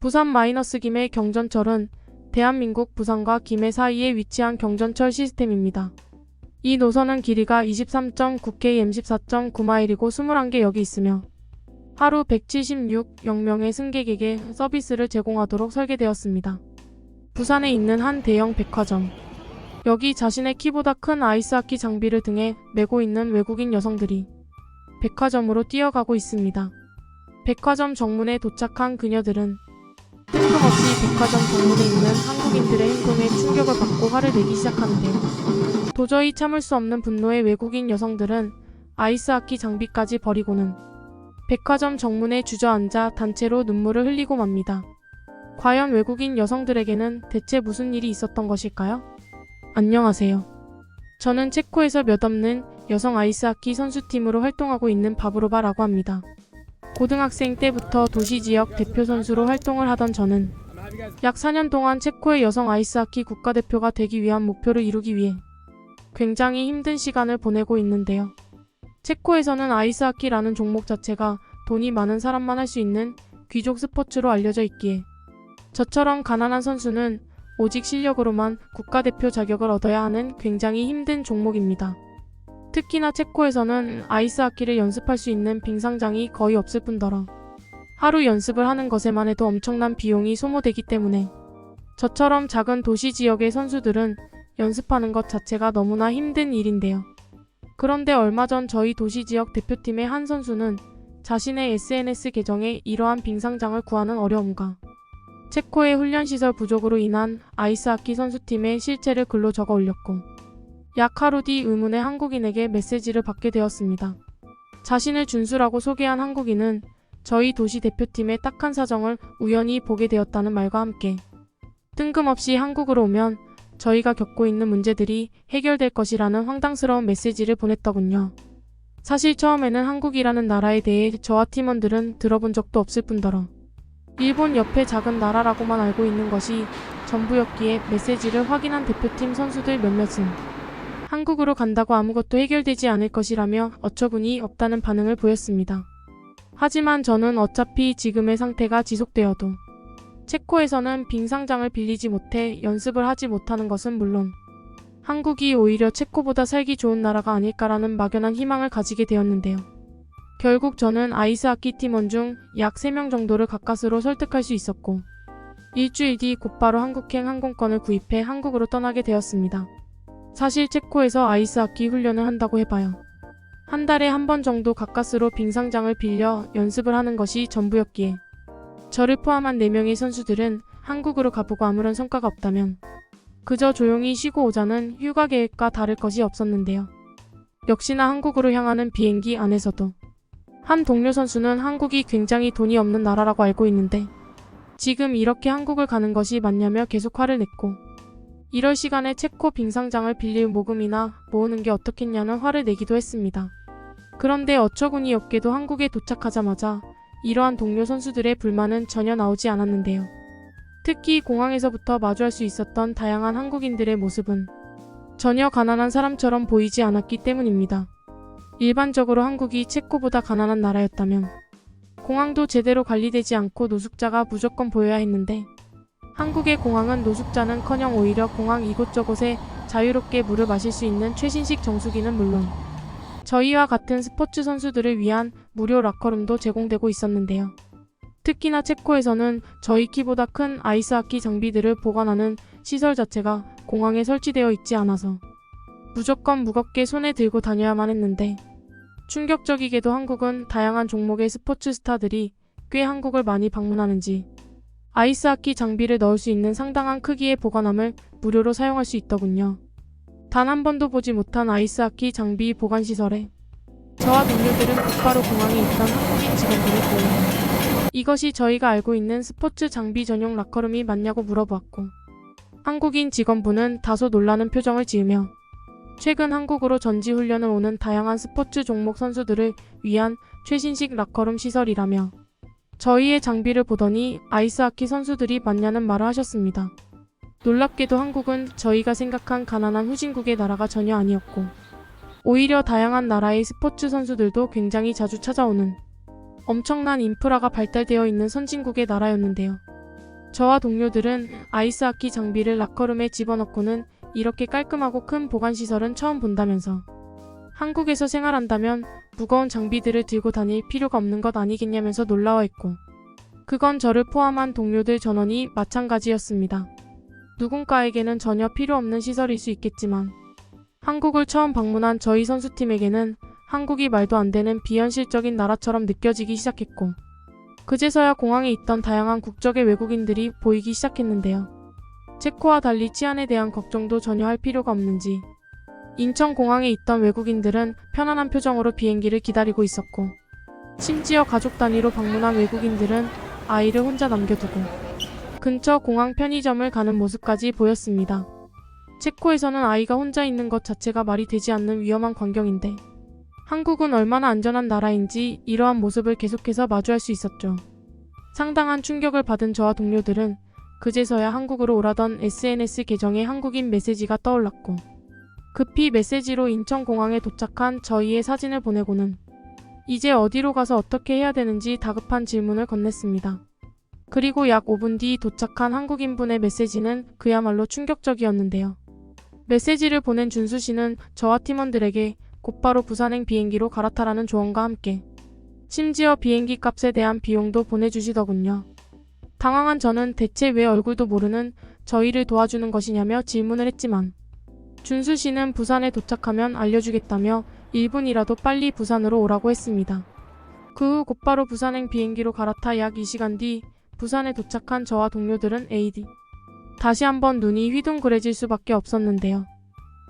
부산 마이너스 김해 경전철은 대한민국 부산과 김해 사이에 위치한 경전철 시스템입니다. 이 노선은 길이가 23.9km 14.9마일이고 21개 역이 있으며 하루 176명의 승객에게 서비스를 제공하도록 설계되었습니다. 부산에 있는 한 대형 백화점. 여기 자신의 키보다 큰 아이스하키 장비를 등에 메고 있는 외국인 여성들이 백화점으로 뛰어가고 있습니다. 백화점 정문에 도착한 그녀들은 뜬금없이 백화점 정문에 있는 한국인들의 행동에 충격을 받고 화를 내기 시작하는데요. 도저히 참을 수 없는 분노의 외국인 여성들은 아이스하키 장비까지 버리고는 백화점 정문에 주저앉아 단체로 눈물을 흘리고 맙니다. 과연 외국인 여성들에게는 대체 무슨 일이 있었던 것일까요? 안녕하세요. 저는 체코에서 몇 없는 여성 아이스하키 선수팀으로 활동하고 있는 바브로바라고 합니다. 고등학생 때부터 도시 지역 대표 선수로 활동을 하던 저는 약 4년 동안 체코의 여성 아이스하키 국가대표가 되기 위한 목표를 이루기 위해 굉장히 힘든 시간을 보내고 있는데요. 체코에서는 아이스하키라는 종목 자체가 돈이 많은 사람만 할 수 있는 귀족 스포츠로 알려져 있기에 저처럼 가난한 선수는 오직 실력으로만 국가대표 자격을 얻어야 하는 굉장히 힘든 종목입니다. 특히나 체코에서는 아이스하키를 연습할 수 있는 빙상장이 거의 없을 뿐더러 하루 연습을 하는 것에만 해도 엄청난 비용이 소모되기 때문에 저처럼 작은 도시 지역의 선수들은 연습하는 것 자체가 너무나 힘든 일인데요. 그런데 얼마 전 저희 도시 지역 대표팀의 한 선수는 자신의 SNS 계정에 이러한 빙상장을 구하는 어려움과 체코의 훈련시설 부족으로 인한 아이스하키 선수팀의 실체를 글로 적어 올렸고 약 하루 뒤 의문의 한국인에게 메시지를 받게 되었습니다. 자신을 준수라고 소개한 한국인은 저희 도시 대표팀의 딱한 사정을 우연히 보게 되었다는 말과 함께 뜬금없이 한국으로 오면 저희가 겪고 있는 문제들이 해결될 것이라는 황당스러운 메시지를 보냈더군요. 사실 처음에는 한국이라는 나라에 대해 저와 팀원들은 들어본 적도 없을 뿐더러 일본 옆에 작은 나라라고만 알고 있는 것이 전부였기에 메시지를 확인한 대표팀 선수들 몇몇은 한국으로 간다고 아무것도 해결되지 않을 것이라며 어처구니 없다는 반응을 보였습니다. 하지만 저는 어차피 지금의 상태가 지속되어도 체코에서는 빙상장을 빌리지 못해 연습을 하지 못하는 것은 물론 한국이 오히려 체코보다 살기 좋은 나라가 아닐까라는 막연한 희망을 가지게 되었는데요. 결국 저는 아이스하키 팀원 중 약 3명 정도를 가까스로 설득할 수 있었고 일주일 뒤 곧바로 한국행 항공권을 구입해 한국으로 떠나게 되었습니다. 사실 체코에서 아이스하키 훈련을 한다고 해봐요. 한 달에 한 번 정도 가까스로 빙상장을 빌려 연습을 하는 것이 전부였기에 저를 포함한 4명의 선수들은 한국으로 가보고 아무런 성과가 없다면 그저 조용히 쉬고 오자는 휴가 계획과 다를 것이 없었는데요. 역시나 한국으로 향하는 비행기 안에서도 한 동료 선수는 한국이 굉장히 돈이 없는 나라라고 알고 있는데 지금 이렇게 한국을 가는 것이 맞냐며 계속 화를 냈고 이럴 시간에 체코 빙상장을 빌릴 모금이나 모으는 게 어떻겠냐는 화를 내기도 했습니다. 그런데 어처구니 없게도 한국에 도착하자마자 이러한 동료 선수들의 불만은 전혀 나오지 않았는데요. 특히 공항에서부터 마주할 수 있었던 다양한 한국인들의 모습은 전혀 가난한 사람처럼 보이지 않았기 때문입니다. 일반적으로 한국이 체코보다 가난한 나라였다면 공항도 제대로 관리되지 않고 노숙자가 무조건 보여야 했는데 한국의 공항은 노숙자는커녕 오히려 공항 이곳저곳에 자유롭게 물을 마실 수 있는 최신식 정수기는 물론 저희와 같은 스포츠 선수들을 위한 무료 락커룸도 제공되고 있었는데요. 특히나 체코에서는 저희 키보다 큰 아이스하키 장비들을 보관하는 시설 자체가 공항에 설치되어 있지 않아서 무조건 무겁게 손에 들고 다녀야만 했는데 충격적이게도 한국은 다양한 종목의 스포츠 스타들이 꽤 한국을 많이 방문하는지 아이스하키 장비를 넣을 수 있는 상당한 크기의 보관함을 무료로 사용할 수 있더군요. 단 한 번도 보지 못한 아이스하키 장비 보관시설에 저와 동료들은 곧바로 공항에 있던 한국인 직원들을 불러 이것이 저희가 알고 있는 스포츠 장비 전용 락커룸이 맞냐고 물어보았고 한국인 직원분은 다소 놀라는 표정을 지으며 최근 한국으로 전지훈련을 오는 다양한 스포츠 종목 선수들을 위한 최신식 락커룸 시설이라며 저희의 장비를 보더니 아이스하키 선수들이 맞냐는 말을 하셨습니다. 놀랍게도 한국은 저희가 생각한 가난한 후진국의 나라가 전혀 아니었고 오히려 다양한 나라의 스포츠 선수들도 굉장히 자주 찾아오는 엄청난 인프라가 발달되어 있는 선진국의 나라였는데요. 저와 동료들은 아이스하키 장비를 라커룸에 집어넣고는 이렇게 깔끔하고 큰 보관시설은 처음 본다면서 한국에서 생활한다면 무거운 장비들을 들고 다닐 필요가 없는 것 아니겠냐면서 놀라워했고 그건 저를 포함한 동료들 전원이 마찬가지였습니다. 누군가에게는 전혀 필요 없는 시설일 수 있겠지만 한국을 처음 방문한 저희 선수팀에게는 한국이 말도 안 되는 비현실적인 나라처럼 느껴지기 시작했고 그제서야 공항에 있던 다양한 국적의 외국인들이 보이기 시작했는데요. 체코와 달리 치안에 대한 걱정도 전혀 할 필요가 없는지 인천공항에 있던 외국인들은 편안한 표정으로 비행기를 기다리고 있었고 심지어 가족 단위로 방문한 외국인들은 아이를 혼자 남겨두고 근처 공항 편의점을 가는 모습까지 보였습니다. 체코에서는 아이가 혼자 있는 것 자체가 말이 되지 않는 위험한 광경인데 한국은 얼마나 안전한 나라인지 이러한 모습을 계속해서 마주할 수 있었죠. 상당한 충격을 받은 저와 동료들은 그제서야 한국으로 오라던 SNS 계정에 한국인 메시지가 떠올랐고 급히 메시지로 인천공항에 도착한 저희의 사진을 보내고는 이제 어디로 가서 어떻게 해야 되는지 다급한 질문을 건넸습니다. 그리고 약 5분 뒤 도착한 한국인분의 메시지는 그야말로 충격적이었는데요. 메시지를 보낸 준수 씨는 저와 팀원들에게 곧바로 부산행 비행기로 갈아타라는 조언과 함께 심지어 비행기 값에 대한 비용도 보내주시더군요. 당황한 저는 대체 왜 얼굴도 모르는 저희를 도와주는 것이냐며 질문을 했지만 준수 씨는 부산에 도착하면 알려주겠다며 1분이라도 빨리 부산으로 오라고 했습니다. 그 후 곧바로 부산행 비행기로 갈아타 약 2시간 뒤 부산에 도착한 저와 동료들은 AD 다시 한번 눈이 휘둥그레질 수밖에 없었는데요.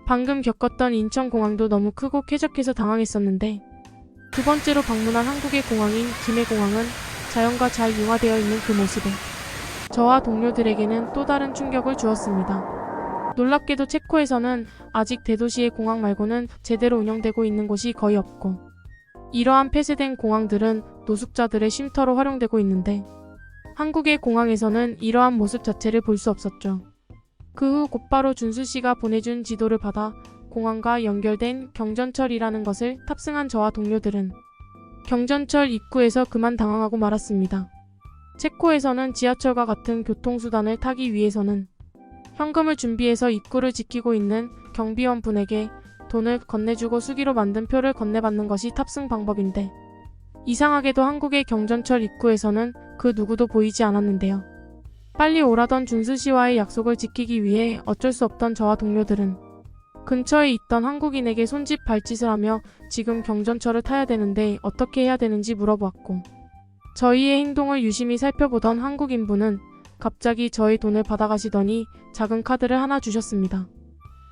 방금 겪었던 인천공항도 너무 크고 쾌적해서 당황했었는데 두 번째로 방문한 한국의 공항인 김해공항은 자연과 잘 융화되어 있는 그 모습에 저와 동료들에게는 또 다른 충격을 주었습니다. 놀랍게도 체코에서는 아직 대도시의 공항 말고는 제대로 운영되고 있는 곳이 거의 없고 이러한 폐쇄된 공항들은 노숙자들의 쉼터로 활용되고 있는데 한국의 공항에서는 이러한 모습 자체를 볼 수 없었죠. 그 후 곧바로 준수 씨가 보내준 지도를 받아 공항과 연결된 경전철이라는 것을 탑승한 저와 동료들은 경전철 입구에서 그만 당황하고 말았습니다. 체코에서는 지하철과 같은 교통수단을 타기 위해서는 현금을 준비해서 입구를 지키고 있는 경비원 분에게 돈을 건네주고 수기로 만든 표를 건네받는 것이 탑승 방법인데 이상하게도 한국의 경전철 입구에서는 그 누구도 보이지 않았는데요. 빨리 오라던 준수 씨와의 약속을 지키기 위해 어쩔 수 없던 저와 동료들은 근처에 있던 한국인에게 손짓 발짓을 하며 지금 경전철을 타야 되는데 어떻게 해야 되는지 물어보았고 저희의 행동을 유심히 살펴보던 한국인분은 갑자기 저의 돈을 받아가시더니 작은 카드를 하나 주셨습니다.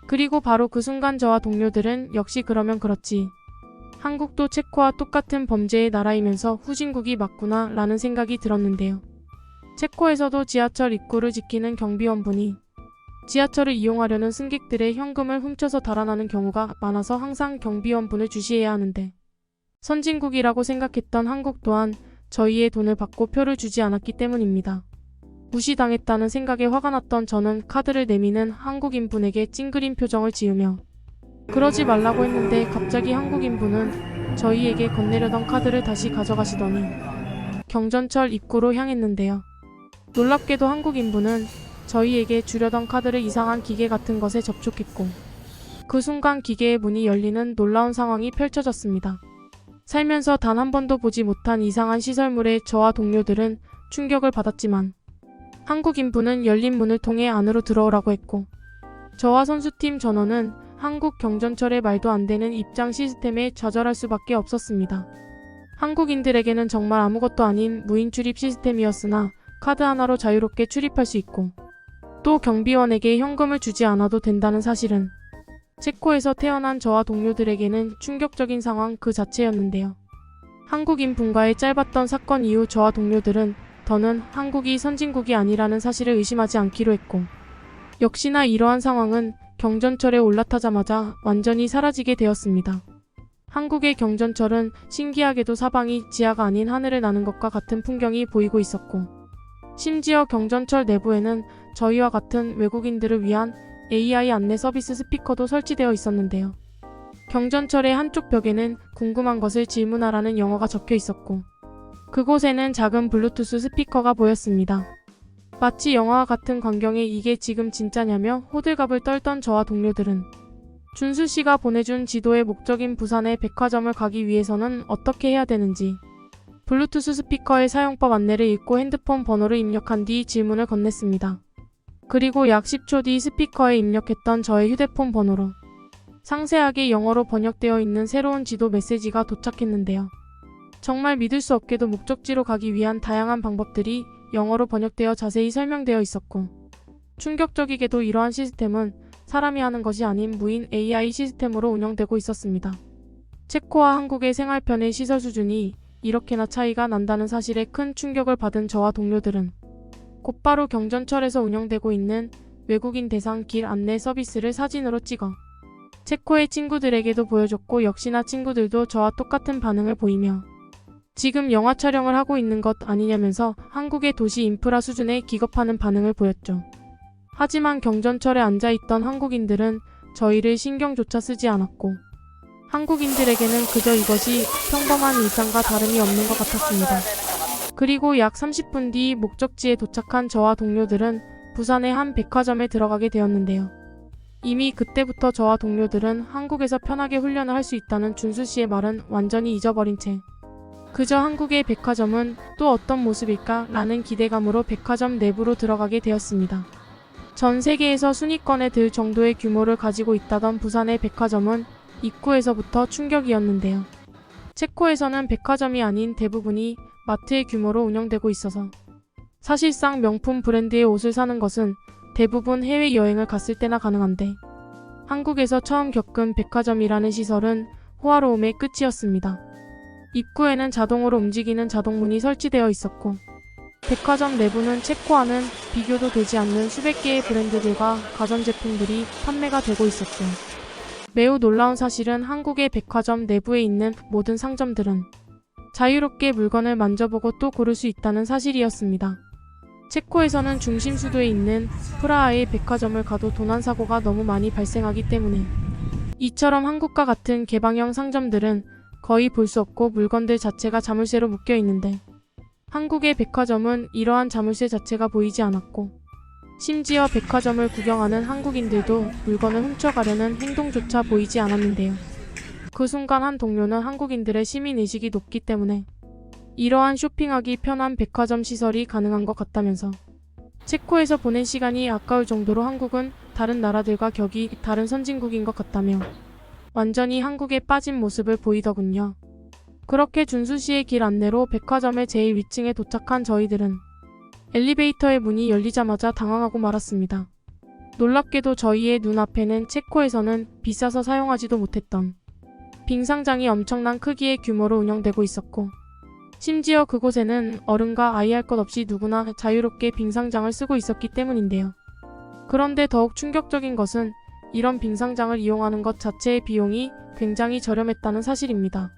그리고 바로 그 순간 저와 동료들은 역시 그러면 그렇지. 한국도 체코와 똑같은 범죄의 나라이면서 후진국이 맞구나 라는 생각이 들었는데요. 체코에서도 지하철 입구를 지키는 경비원분이 지하철을 이용하려는 승객들의 현금을 훔쳐서 달아나는 경우가 많아서 항상 경비원분을 주시해야 하는데 선진국이라고 생각했던 한국 또한 저희의 돈을 받고 표를 주지 않았기 때문입니다. 무시당했다는 생각에 화가 났던 저는 카드를 내미는 한국인분에게 찡그린 표정을 지으며 그러지 말라고 했는데 갑자기 한국인분은 저희에게 건네려던 카드를 다시 가져가시더니 경전철 입구로 향했는데요. 놀랍게도 한국인분은 저희에게 주려던 카드를 이상한 기계 같은 것에 접촉했고 그 순간 기계의 문이 열리는 놀라운 상황이 펼쳐졌습니다. 살면서 단 한 번도 보지 못한 이상한 시설물에 저와 동료들은 충격을 받았지만 한국인분은 열린 문을 통해 안으로 들어오라고 했고 저와 선수팀 전원은 한국 경전철의 말도 안 되는 입장 시스템에 좌절할 수밖에 없었습니다. 한국인들에게는 정말 아무것도 아닌 무인 출입 시스템이었으나 카드 하나로 자유롭게 출입할 수 있고 또 경비원에게 현금을 주지 않아도 된다는 사실은 체코에서 태어난 저와 동료들에게는 충격적인 상황 그 자체였는데요. 한국인 분과의 짧았던 사건 이후 저와 동료들은 더는 한국이 선진국이 아니라는 사실을 의심하지 않기로 했고 역시나 이러한 상황은 경전철에 올라타자마자 완전히 사라지게 되었습니다. 한국의 경전철은 신기하게도 사방이 지하가 아닌 하늘을 나는 것과 같은 풍경이 보이고 있었고 심지어 경전철 내부에는 저희와 같은 외국인들을 위한 AI 안내 서비스 스피커도 설치되어 있었는데요. 경전철의 한쪽 벽에는 궁금한 것을 질문하라는 영어가 적혀 있었고 그곳에는 작은 블루투스 스피커가 보였습니다. 마치 영화와 같은 광경에 이게 지금 진짜냐며 호들갑을 떨던 저와 동료들은 준수 씨가 보내준 지도의 목적인 부산의 백화점을 가기 위해서는 어떻게 해야 되는지 블루투스 스피커의 사용법 안내를 읽고 핸드폰 번호를 입력한 뒤 질문을 건넸습니다. 그리고 약 10초 뒤 스피커에 입력했던 저의 휴대폰 번호로 상세하게 영어로 번역되어 있는 새로운 지도 메시지가 도착했는데요. 정말 믿을 수 없게도 목적지로 가기 위한 다양한 방법들이 영어로 번역되어 자세히 설명되어 있었고, 충격적이게도 이러한 시스템은 사람이 하는 것이 아닌 무인 AI 시스템으로 운영되고 있었습니다. 체코와 한국의 생활편의 시설 수준이 이렇게나 차이가 난다는 사실에 큰 충격을 받은 저와 동료들은 곧바로 경전철에서 운영되고 있는 외국인 대상 길 안내 서비스를 사진으로 찍어 체코의 친구들에게도 보여줬고, 역시나 친구들도 저와 똑같은 반응을 보이며 지금 영화 촬영을 하고 있는 것 아니냐면서 한국의 도시 인프라 수준에 기겁하는 반응을 보였죠. 하지만 경전철에 앉아있던 한국인들은 저희를 신경조차 쓰지 않았고, 한국인들에게는 그저 이것이 평범한 일상과 다름이 없는 것 같았습니다. 그리고 약 30분 뒤 목적지에 도착한 저와 동료들은 부산의 한 백화점에 들어가게 되었는데요. 이미 그때부터 저와 동료들은 한국에서 편하게 훈련을 할 수 있다는 준수 씨의 말은 완전히 잊어버린 채 그저 한국의 백화점은 또 어떤 모습일까 라는 기대감으로 백화점 내부로 들어가게 되었습니다. 전 세계에서 순위권에 들 정도의 규모를 가지고 있다던 부산의 백화점은 입구에서부터 충격이었는데요. 체코에서는 백화점이 아닌 대부분이 마트의 규모로 운영되고 있어서 사실상 명품 브랜드의 옷을 사는 것은 대부분 해외여행을 갔을 때나 가능한데, 한국에서 처음 겪은 백화점이라는 시설은 호화로움의 끝이었습니다. 입구에는 자동으로 움직이는 자동문이 설치되어 있었고, 백화점 내부는 체코와는 비교도 되지 않는 수백 개의 브랜드들과 가전제품들이 판매가 되고 있었죠. 매우 놀라운 사실은 한국의 백화점 내부에 있는 모든 상점들은 자유롭게 물건을 만져보고 또 고를 수 있다는 사실이었습니다. 체코에서는 중심 수도에 있는 프라하의 백화점을 가도 도난사고가 너무 많이 발생하기 때문에 이처럼 한국과 같은 개방형 상점들은 거의 볼 수 없고 물건들 자체가 자물쇠로 묶여 있는데, 한국의 백화점은 이러한 자물쇠 자체가 보이지 않았고, 심지어 백화점을 구경하는 한국인들도 물건을 훔쳐가려는 행동조차 보이지 않았는데요. 그 순간 한 동료는 한국인들의 시민의식이 높기 때문에 이러한 쇼핑하기 편한 백화점 시설이 가능한 것 같다면서 체코에서 보낸 시간이 아까울 정도로 한국은 다른 나라들과 격이 다른 선진국인 것 같다며 완전히 한국에 빠진 모습을 보이더군요. 그렇게 준수 씨의 길 안내로 백화점의 제일 위층에 도착한 저희들은 엘리베이터의 문이 열리자마자 당황하고 말았습니다. 놀랍게도 저희의 눈앞에는 체코에서는 비싸서 사용하지도 못했던 빙상장이 엄청난 크기의 규모로 운영되고 있었고, 심지어 그곳에는 어른과 아이 할 것 없이 누구나 자유롭게 빙상장을 쓰고 있었기 때문인데요. 그런데 더욱 충격적인 것은 이런 빙상장을 이용하는 것 자체의 비용이 굉장히 저렴했다는 사실입니다.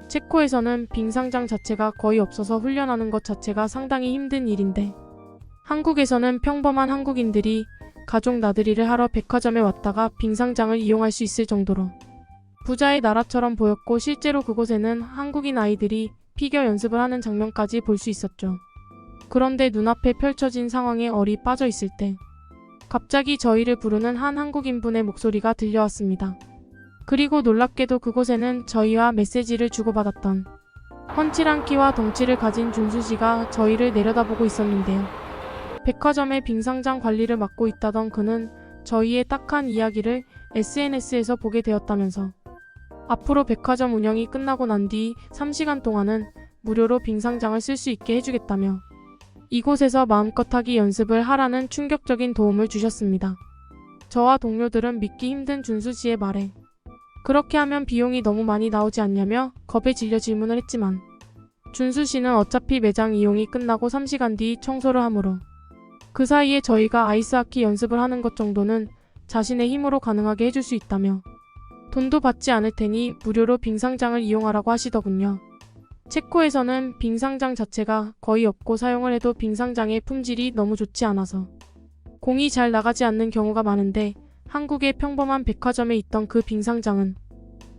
체코에서는 빙상장 자체가 거의 없어서 훈련하는 것 자체가 상당히 힘든 일인데, 한국에서는 평범한 한국인들이 가족 나들이를 하러 백화점에 왔다가 빙상장을 이용할 수 있을 정도로 부자의 나라처럼 보였고, 실제로 그곳에는 한국인 아이들이 피겨 연습을 하는 장면까지 볼 수 있었죠. 그런데 눈앞에 펼쳐진 상황에 얼이 빠져 있을 때 갑자기 저희를 부르는 한 한국인분의 목소리가 들려왔습니다. 그리고 놀랍게도 그곳에는 저희와 메시지를 주고받았던 훤칠한 키와 덩치를 가진 준수 씨가 저희를 내려다보고 있었는데요. 백화점의 빙상장 관리를 맡고 있다던 그는 저희의 딱한 이야기를 SNS에서 보게 되었다면서 앞으로 백화점 운영이 끝나고 난 뒤 3시간 동안은 무료로 빙상장을 쓸 수 있게 해주겠다며 이곳에서 마음껏 하기 연습을 하라는 충격적인 도움을 주셨습니다. 저와 동료들은 믿기 힘든 준수 씨의 말에 그렇게 하면 비용이 너무 많이 나오지 않냐며 겁에 질려 질문을 했지만, 준수 씨는 어차피 매장 이용이 끝나고 3시간 뒤 청소를 하므로 그 사이에 저희가 아이스하키 연습을 하는 것 정도는 자신의 힘으로 가능하게 해줄 수 있다며 돈도 받지 않을 테니 무료로 빙상장을 이용하라고 하시더군요. 체코에서는 빙상장 자체가 거의 없고, 사용을 해도 빙상장의 품질이 너무 좋지 않아서 공이 잘 나가지 않는 경우가 많은데, 한국의 평범한 백화점에 있던 그 빙상장은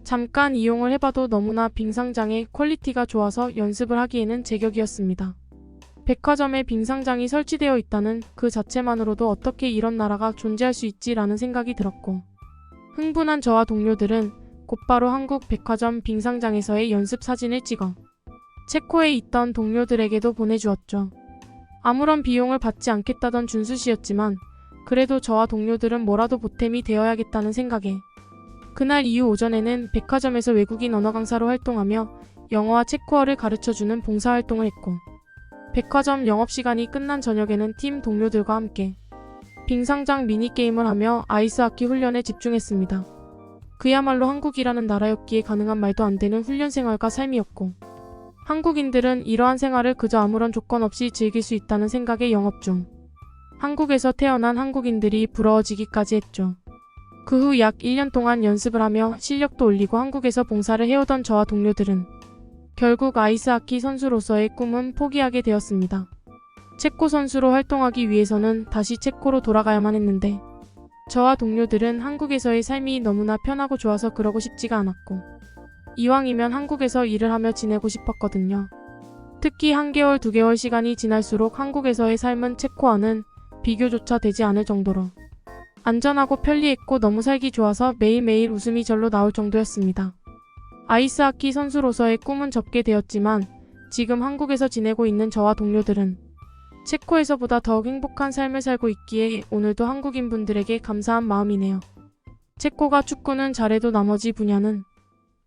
잠깐 이용을 해봐도 너무나 빙상장의 퀄리티가 좋아서 연습을 하기에는 제격이었습니다. 백화점에 빙상장이 설치되어 있다는 그 자체만으로도 어떻게 이런 나라가 존재할 수 있지라는 생각이 들었고, 흥분한 저와 동료들은 곧바로 한국 백화점 빙상장에서의 연습 사진을 찍어 체코에 있던 동료들에게도 보내주었죠. 아무런 비용을 받지 않겠다던 준수 씨였지만 그래도 저와 동료들은 뭐라도 보탬이 되어야겠다는 생각에 그날 이후 오전에는 백화점에서 외국인 언어 강사로 활동하며 영어와 체코어를 가르쳐주는 봉사활동을 했고, 백화점 영업시간이 끝난 저녁에는 팀 동료들과 함께 빙상장 미니게임을 하며 아이스하키 훈련에 집중했습니다. 그야말로 한국이라는 나라였기에 가능한 말도 안 되는 훈련 생활과 삶이었고, 한국인들은 이러한 생활을 그저 아무런 조건 없이 즐길 수 있다는 생각에 영업 중 한국에서 태어난 한국인들이 부러워지기까지 했죠. 그 후 약 1년 동안 연습을 하며 실력도 올리고 한국에서 봉사를 해오던 저와 동료들은 결국 아이스하키 선수로서의 꿈은 포기하게 되었습니다. 체코 선수로 활동하기 위해서는 다시 체코로 돌아가야만 했는데 저와 동료들은 한국에서의 삶이 너무나 편하고 좋아서 그러고 싶지가 않았고, 이왕이면 한국에서 일을 하며 지내고 싶었거든요. 특히 1개월, 2개월 시간이 지날수록 한국에서의 삶은 체코와는 비교조차 되지 않을 정도로 안전하고 편리했고 너무 살기 좋아서 매일매일 웃음이 절로 나올 정도였습니다. 아이스하키 선수로서의 꿈은 접게 되었지만 지금 한국에서 지내고 있는 저와 동료들은 체코에서보다 더욱 행복한 삶을 살고 있기에 오늘도 한국인 분들에게 감사한 마음이네요. 체코가 축구는 잘해도 나머지 분야는